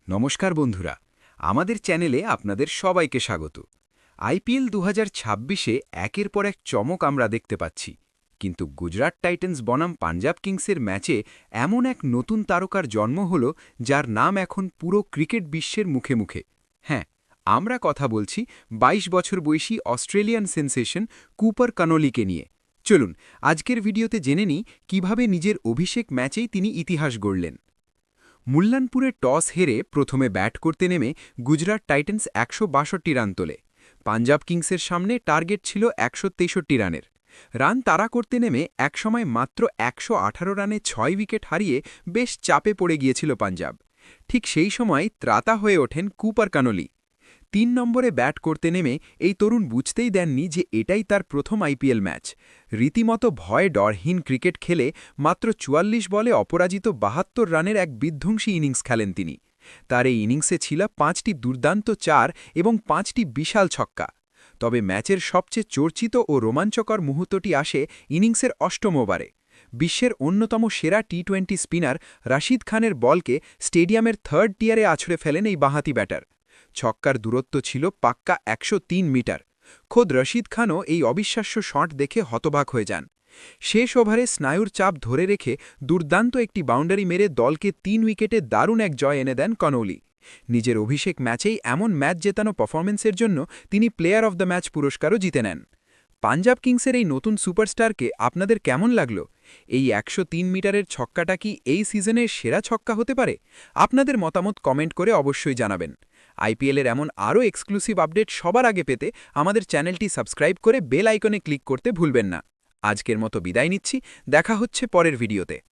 নমস্কার বন্ধুরা, আমাদের চ্যানেলে আপনাদের সবাইকে স্বাগত। আইপিএল 2026-এ একের পর এক চমক আমরা দেখতে পাচ্ছি, কিন্তু গুজরাট টাইটান্স বনাম পাঞ্জাব কিংসের ম্যাচে এমন এক নতুন তারকার জন্ম হল যার নাম এখন পুরো ক্রিকেট বিশ্বের মুখে মুখে। হ্যাঁ, আমরা কথা বলছি 22 বছর বয়সী অস্ট্রেলিয়ান সেন্সেশন কুপার কানোলিকে নিয়ে। চলুন আজকের ভিডিওতে জেনে নিই কিভাবে নিজের অভিষেক ম্যাচেই তিনি ইতিহাস গড়লেন। মুল্লানপুরে টস হেরে প্রথমে ব্যাট করতে নেমে গুজরাট টাইটান্স 162 রান তোলে। পাঞ্জাব কিংসের সামনে টার্গেট ছিল 163 রানের। রান তাড়া করতে নেমে একসময় মাত্র 118 রানে 6 উইকেট হারিয়ে বেশ চাপে পড়ে গিয়েছিল পাঞ্জাব। ঠিক সেই সময় ত্রাতা হয়ে ওঠেন কুপার কানোলি। 3 নম্বরে ব্যাট করতে নেমে এই তরুণ বুঝতেই দেননি যে এটাই তার প্রথম আইপিএল ম্যাচ। রীতিমতো ভয় ডরহীন ক্রিকেট খেলে মাত্র 44 বলে অপরাজিত 72 রানের এক বিধ্বংসী ইনিংস খেলেন তিনি। তার এই ইনিংসে ছিল 5টি দুর্দান্ত 4 এবং 5টি বিশাল ছক্কা। তবে ম্যাচের সবচেয়ে চর্চিত ও রোমাঞ্চকর মুহূর্তটি আসে ইনিংসের 8ম ওভারে। বিশ্বের অন্যতম সেরা টি-20 স্পিনার রাশিদ খানের বলকে স্টেডিয়ামের 3rd টিয়ারে আছড়ে ফেলেন এই বাঁহাতি ব্যাটার। ছক্কার দূরত্ব ছিল পাক্কা 103 মিটার। খোদ রশিদ খানও এই অবিশ্বাস্য শট দেখে হতবাক হয়ে যান। শেষ ওভারে স্নায়ুর চাপ ধরে রেখে দুর্দান্ত একটি বাউন্ডারি মেরে দলকে 3 উইকেটে দারুণ এক জয় এনে দেন কানোলি। নিজের অভিষেক ম্যাচেই এমন ম্যাচ জেতানো পারফরম্যান্সের জন্য তিনি প্লেয়ার অব দ্য ম্যাচ পুরস্কারও জিতে নেন। পাঞ্জাব কিংসের এই নতুন সুপারস্টারকে আপনাদের কেমন লাগলো? এই 103 মিটারের ছক্কাটা কি এই সিজনের সেরা ছক্কা হতে পারে? আপনাদের মতামত কমেন্ট করে অবশ্যই জানাবেন। আইপিএলের এমন আরও এক্সক্লুসিভ আপডেট সবার আগে পেতে আমাদের চ্যানেলটি সাবস্ক্রাইব করে বেল আইকনে ক্লিক করতে ভুলবেন না। আজকের মতো বিদায় নিচ্ছি, দেখা হচ্ছে পরের ভিডিওতে।